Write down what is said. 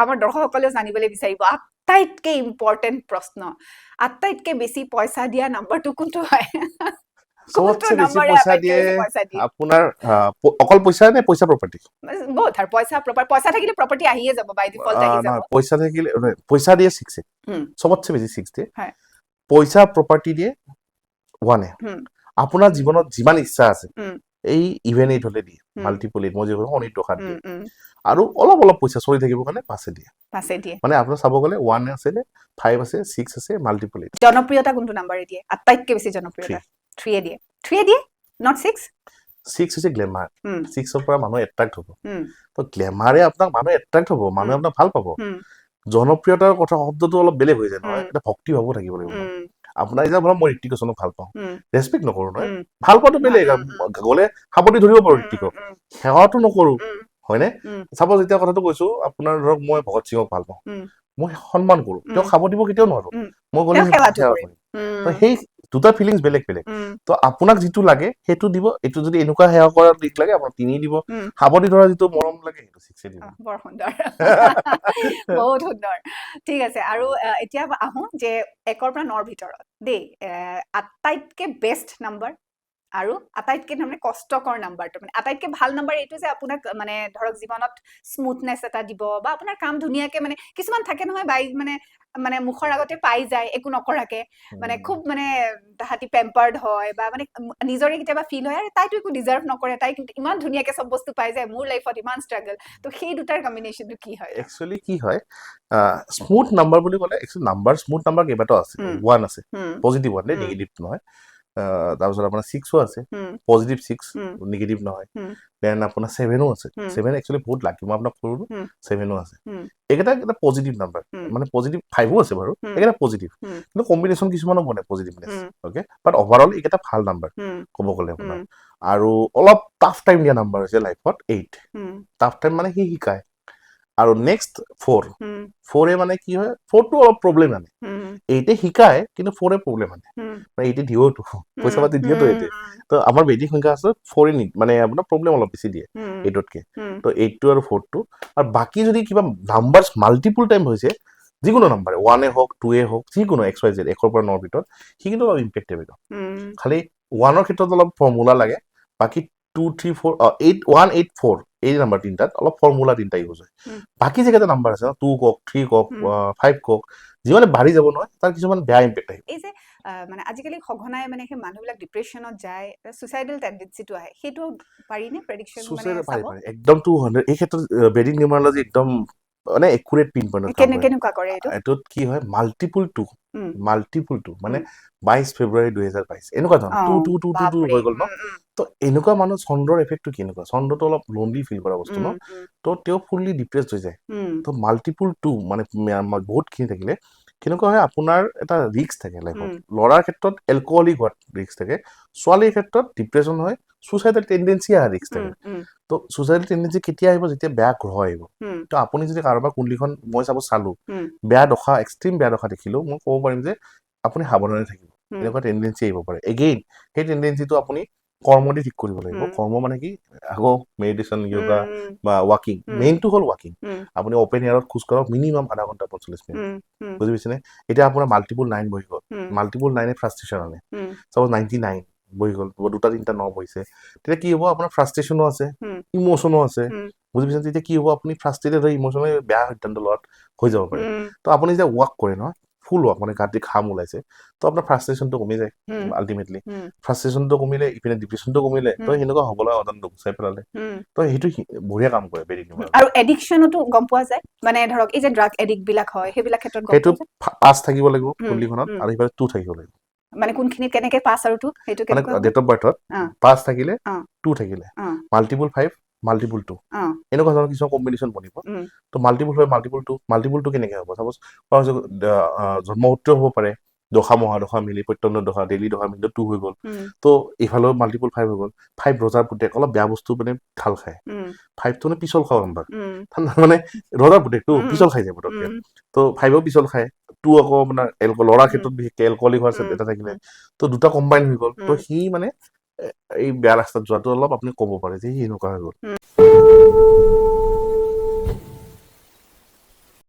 আমাৰ দৰ্শকসকলেও জানিবলৈ বিচাৰিব আটাইতকে ইম্পৰ্টেণ্ট প্ৰশ্ন আটাইতকে বেছি পইচা দিয়া নাম্বাৰটো কোনটো হয় সবতছে বেছি পইচা দিয়ে আপোনাৰ অকল পইচা নে পইচা প্ৰপাৰ্টি বহুত আৰু পইচা থাকিলে প্ৰপাৰ্টি আহিয়ে যাব বাই ডিফল্ট আহি যাব পইচা থাকিলে পইচা দিয়ে 6 সবতছে বেছি 6 দিয়ে পইচা প্ৰপাৰ্টি দিয়ে 1 আপোনাৰ জীৱনত যিমান ইচ্ছা আছে এই ইভেন 8 হলে দিয়ে মাল্টিপল 8 মই যেগুলো অনেক টকা দিয়ে আৰু অলপ অলপ পইচা চলি থাকিব কাৰণে 5 দিয়ে মানে আপোনাৰ চাব গলে 1 আছে 5 আছে 6 আছে মাল্টিপল 8 জনপ্ৰিয়তা কোনটো নাম্বাৰে দিয়ে আটাইতকে বেছি জনপ্ৰিয়তা 3 দিয়ে not 6 6 হৈছে গ্ল্যামাৰ 6 ৰ পৰা মানুহ এট্ৰাক্ট হ'ব তো গ্ল্যামাৰে আপোনাক মানুহ এট্ৰাক্ট হ'ব মানুহ আপোনাক ভাল পাব জনপ্ৰিয়তাৰ কথা শব্দটো অলপ বেলেগ হৈ যায় নহয় এটা ভক্তি ভাবো থাকিব লাগিব আপোনাৰ এতিয়া ধৰক মই ঋতিকসনক ভাল পাওঁ ৰেসপেক্ট নকৰো নহয় ভাল পাওঁটো বেলেগ গলে সাপতি ধৰিব পাৰো ঋতিকক সেৱাটো নকৰো হয়নে সাপোজ এতিয়া কথাটো কৈছো আপোনাৰ ধৰক মই ভগত সিংক ভাল পাওঁ মই সন্মান কৰো তেওঁ খাব দিব কেতিয়াও নোৱাৰো মই গলে সেৱা কৰিম তো সেই দুটা ফিলিংস বেলেগ বেলেগ তো আপোনাক যেটো লাগে হেতু দিব এটো যদি এনেকুৱা সেৱা কৰা দিক লাগে আপোনাক 3 দিব খাবদি ধৰা যেটো মৰম লাগে হেতু 6 দিব বৰ সুন্দৰ বহুত সুন্দৰ ঠিক আছে আৰু এতিয়া আহো যে 1 ৰ পৰা 9 ৰ ভিতৰত দেই আটাইতকে বেষ্ট নাম্বাৰ আৰু আটাইতকে মানে কষ্টকৰ নাম্বাৰটো মানে আটাইতকে ভাল নাম্বাৰ এইটো যে আপোনাক মানে ধৰক জীৱনত স্মুথনেস এটা দিব বা আপোনাৰ কাম ধুনিয়াকে মানে কিছুমান থাকে নহয় বাই মানে মুখৰ আগতে পাই যায় একো নকৰাকে মানে খুব মানে তাহাতি পেম্পাৰ্ড হয় বা মানে নিজৰে কিবা ফিল হয় আৰু তাইটো একো ডিজাৰ্ভ নকৰে তাই কিন্তু ইমান ধুনিয়াকে সব বস্তু পাই যায় মোৰ লাইফত ইমান স্ট্ৰাগল তো সেই দুটাৰ কম্বিনেশনটো কি হয় একচুয়ালি কি হয় স্মুথ নাম্বাৰ বুলি ক'লে একচুয়ালি নাম্বাৰ স্মুথ নাম্বাৰ কেইবাটাও আছে 1 আছে পজিটিভ 1 নে নেগেটিভ নহয় তাৰপিছত আপোনাৰ 6ও আছে পজিটিভ 6 নেগেটিভ নহয় দেন আপোনাৰ 7ও আছে 7 একচুয়ালি বহুত লাকি মই আপোনাক কৰো 7ও আছে একেটা এটা পজিটিভ নাম্বাৰ মানে পজিটিভ 5ও আছে বাৰু একেটা পজিটিভ কিন্তু কম্বিনেশন কিছুমানো বনে পজিটিভনেস ওকে বাট ওভাৰঅল একেটা ভাল নাম্বাৰ ক'ব গ'লে আপোনাৰ আৰু অলপ টাফ টাইম দিয়া নাম্বাৰ হৈছে লাইফত 8 টাফ টাইম মানে কি শিকায় আৰু নেক্সট 4 এ মানে কি হয় 4 টো অলপ প্ৰবলেম আনে 8 এ শিকায় কিন্তু 4 এ প্ৰবলেম আনে মানে 8 এ দিওটো পইচা পাতি দিওটো এতে তো আমাৰ বেদিক সংখ্যা আছে 4 এ মানে আপোনাৰ প্ৰবলেম অলপ বেছি দিয়ে 8 তকে তো 8 টো আৰু 4 টো আৰু বাকি যদি কিবা নাম্বাৰস মাল্টিপল টাইম হৈছে যিকোনো নাম্বাৰ 1 এ হোক 2 এ হোক যিকোনো xyz 1 ৰ পৰা 9 ৰ ভিতৰত সি কিন্তু অলপ ইম্পেক্টেবল খালি 1 ৰ ক্ষেত্ৰত অলপ ফৰ্মুলা লাগে বাকি 2 3 4 8 1 8 4 এই নাম্বাৰ তিনটাত অলপ ফৰ্মুলা তিনটা ইউজ হয় বাকি যেটা নাম্বাৰ আছে 2 কক 3 কক 5 কক যিমানে বাঢ়ি যাব নহয় তাৰ কিছুমান বেয়া ইম্পেক্ট আহিব এই যে মানে আজিকালি সঘনাই মানে সেই মানুহবিলাক ডিপ্ৰেছনত যায় সুইসাইডাল টেন্ডেন্সিটো আহে সেইটো পাৰি নে প্ৰেডিকচন মানে পাৰি একদম 200 এই ক্ষেত্ৰত বেডিং নিউমাৰলজি একদম মানে একুৰেট পিন পইণ্টত কাম কৰে কেনেকুৱা কৰে এটোত কি হয় মাল্টিপল 2 মানে 22 ফেব্ৰুৱাৰী 2022 এনেকুৱা ধৰণৰ 2 হৈ গ'ল ন তো এনেকুৱা মানুহ চন্দ্ৰৰ এফেক্টটো কেনেকুৱা চন্দ্ৰটো অলপ লোনলি ফিল কৰা বস্তু ন তো তেওঁ ফুললি ডিপ্ৰেছড হৈ যায় তো মাল্টিপল 2 মানে বহুত খিনি থাকিলে কেনেকুৱা হয় আপোনাৰ এটা ৰিস্ক থাকে লাইফত লৰাৰ ক্ষেত্ৰত এলকহলিক হোৱাৰ ৰিস্ক থাকে ছোৱালীৰ ক্ষেত্ৰত ডিপ্ৰেছন হয় সুইসাইডাল টেন্ডেন্সি আ ৰিস্ক থাকে তো সুইসাইডাল টেন্ডেন্সি কেতিয়া আহিব যেতিয়া বেয়া গ্ৰহ আহিব তো আপুনি যদি কাৰোবাৰ কুণ্ডলিখন মই চালো বেয়া দশা এক্সট্ৰিম বেয়া দশা দেখিলো মই ক'ব পাৰিম যে আপুনি সাৱধানে থাকিব এনেকুৱা টেন্ডেন্সি আহিব পাৰে এগেইন সেই টেন্ডেন্সিটো আপুনি কৰ্ম দি ঠিক কৰিব লাগিব কৰ্ম মানে কি আকৌ মেডিটেশন যোগা বা ওয়াকিং মেইনটো হল ওয়াকিং আপুনি ওপেন এয়াৰত খোজ কাঢ়ক মিনিমাম আধা ঘন্টা 45 মিনিট বুজি পাইছেনে এতিয়া আপোনাৰ মাল্টিপল 9 বহি গ'ল মাল্টিপল 9 এ ফ্ৰাষ্ট্ৰেচন আনে সাপোজ 99 বহি গ'ল দুটা তিনটা 9 বহিছে তেতিয়া কি হ'ব আপোনাৰ ফ্ৰাষ্ট্ৰেচনো আছে ইমোশনো আছে বুজি পাইছেনে তেতিয়া কি হ'ব আপুনি ফ্ৰাষ্ট্ৰেটেড হৈ ইমোশনালি বেয়া সিদ্ধান্ত লোৱাত হৈ যাব পাৰে তো আপুনি যে ওয়াক কৰে ন ফুল ওয়াক মানে গাতে ঘাম ওলাইছে তো আপোনাৰ ফ্ৰাষ্ট্ৰেচনটো কমি যায় আলটিমেটলি ফ্ৰাষ্ট্ৰেচনটো কমিলে ইপিনে ডিপ্ৰেছনটো কমিলে তো হেনেকুৱা হ'বলৈ অদন্ত গুচাই পেলালে তো হেতু বঢ়িয়া কাম কৰে বেৰি নিউমাৰ আৰু এডিকশনটো গম পোৱা যায় মানে ধৰক এই যে ড্ৰাগ এডিক্ট বিলাক হয় সেইবিলাক ক্ষেত্ৰত গম হেতু পাস থাকিব লাগিব কুণ্ডলিখনত আৰু ইফালে 2 থাকিব লাগিব মানে কোনখিনি কেনেকে পাস আৰু 2 হেতু কেনেকৈ মানে ডেট অফ বাৰ্থত পাস থাকিলে 2 থাকিলে মাল্টিপল 5 মাল্টিপল 2 এনেকুৱা ধৰণৰ কিছু কম্বিনেশন বনিব তো মাল্টিপল 5 মাল্টিপল 2 কেনেকৈ হ'ব সাপোজ জন্মসূত্ৰ হ'ব পাৰে দশা মহাদশা মিলি প্ৰত্যন্ত দশা ডেইলি দশা মিলি 2 হৈ গ'ল তো ইফালেও মাল্টিপল 5 হৈ গ'ল 5 ৰজাৰ পুতেক অলপ বেয়া বস্তু মানে ঢাল খায় 5 টো পিছল খাও নাম্বাৰ মানে ৰজাৰ পুতেকটো পিছল খাই যায় পটককে তো 5ও পিছল খায় 2 আকৌ আপোনাৰ লৰাৰ ক্ষেত্ৰত বিশেষকৈ এলকহলিক হোৱাৰ এটা থাকিলে তো দুটা কম্বাইন হৈ গ'ল তো সি মানে এই বেয়া ৰাস্তাত যোৱাটো অলপ আপুনি ক'ব পাৰে যে সি এনেকুৱা হৈ গ'ল